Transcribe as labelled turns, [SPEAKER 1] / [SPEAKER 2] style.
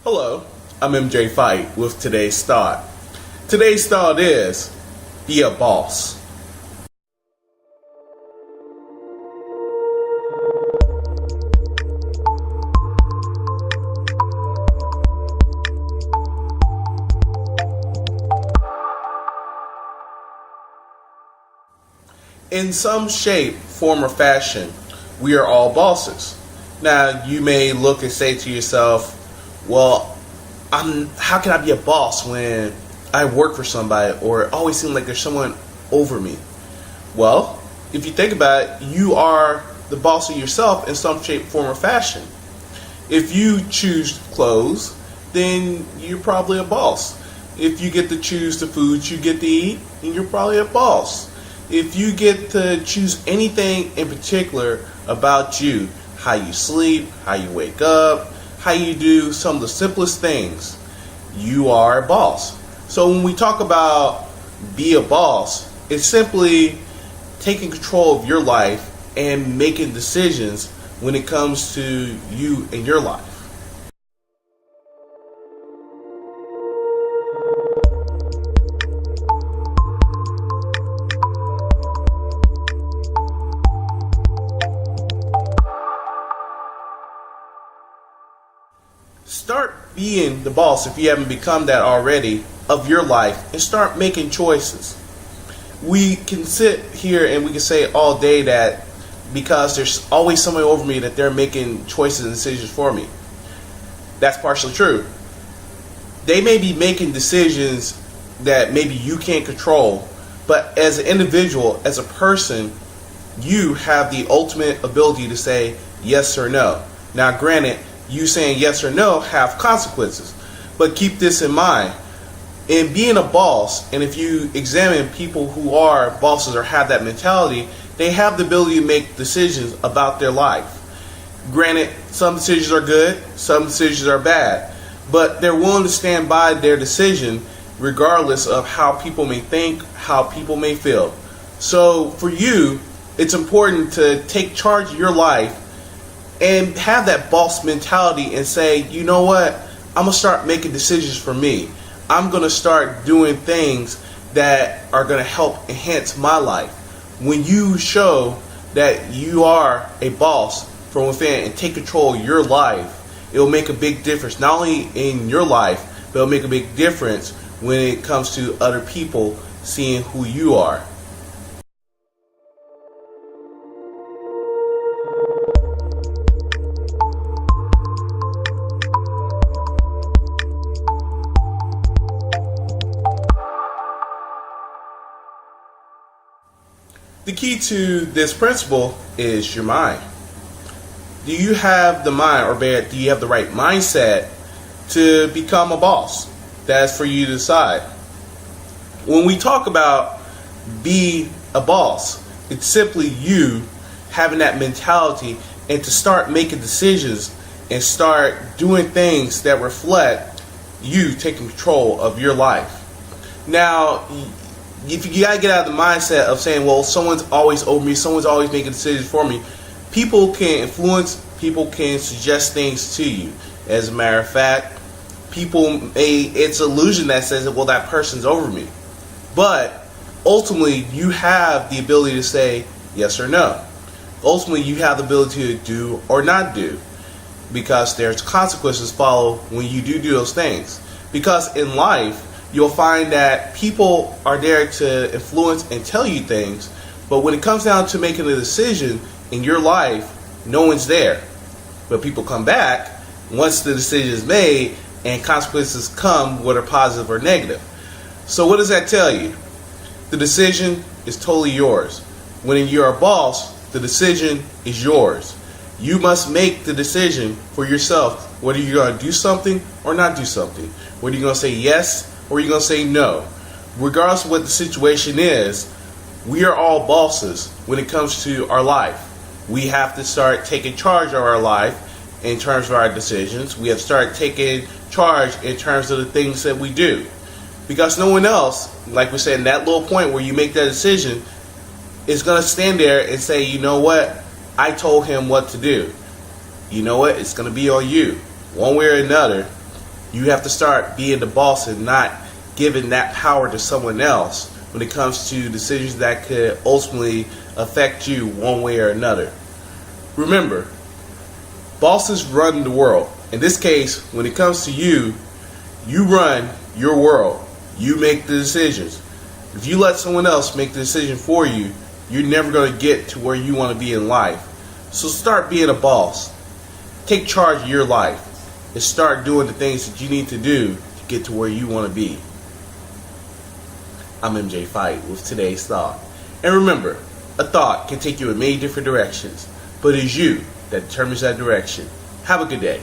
[SPEAKER 1] Hello, I'm MJ Fite with today's thought. Today's thought is, be a boss. In some shape, form, or fashion, we are all bosses. Now, you may look and say to yourself, well, how can I be a boss when I work for somebody or it always seems like there's someone over me? Well, if you think about it, you are the boss of yourself in some shape, form, or fashion. If you choose clothes, then you're probably a boss. If you get to choose the foods you get to eat, then you're probably a boss. If you get to choose anything in particular about you, how you sleep, how you wake up, how you do some of the simplest things, you are a boss. So when we talk about be a boss, it's simply taking control of your life and making decisions when it comes to you and your life. Start being the boss, if you haven't become that already, of your life and start making choices. We can sit here and we can say all day that because there's always somebody over me that they're making choices and decisions for me. That's partially true. They may be making decisions that maybe you can't control, but as an individual, as a person, you have the ultimate ability to say yes or no. Now, granted, you saying yes or no have consequences, but keep this in mind. In being a boss, and if you examine people who are bosses or have that mentality, they have the ability to make decisions about their life. Granted, some decisions are good, some decisions are bad, but they're willing to stand by their decision regardless of how people may think, how people may feel. So for you, it's important to take charge of your life and have that boss mentality and say, you know what, I'm going to start making decisions for me. I'm going to start doing things that are going to help enhance my life. When you show that you are a boss from within and take control of your life, it'll make a big difference, not only in your life, but it'll make a big difference when it comes to other people seeing who you are. The key to this principle is your mind. Do you have the mind, or better, do you have the right mindset to become a boss? That's for you to decide. When we talk about be a boss, it's simply you having that mentality and to start making decisions and start doing things that reflect you taking control of your life. Now, if you gotta get out of the mindset of saying, well, someone's always over me, someone's always making decisions for me. People can influence, people can suggest things to you. As a matter of fact, it's an illusion that says, well, that person's over me. But ultimately, you have the ability to say yes or no. Ultimately, you have the ability to do or not do, because there's consequences follow when you do those things. Because in life, you'll find that people are there to influence and tell you things, but when it comes down to making a decision in your life, no one's there. But people come back once the decision is made and consequences come, whether positive or negative. So what does that tell you? The decision is totally yours. When you're a boss, the decision is yours. You must make the decision for yourself, whether you're going to do something or not do something, whether you're going to say yes or you're going to say no. Regardless of what the situation is, we are all bosses when it comes to our life. We have to start taking charge of our life in terms of our decisions. We have to start taking charge in terms of the things that we do. Because no one else, like we said, in that little point where you make that decision, is going to stand there and say, you know what, I told him what to do. You know what, it's going to be on you. One way or another, You have to start being the boss and not giving that power to someone else when it comes to decisions that could ultimately affect you one way or another. Remember, bosses run the world. In this case, when it comes to you, you run your world. You make the decisions. If you let someone else make the decision for you, you're never going to get to where you want to be in life. So start being a boss. Take charge of your life and start doing the things that you need to do to get to where you want to be. I'm MJ Fite with today's thought. And remember, a thought can take you in many different directions, but it is you that determines that direction. Have a good day.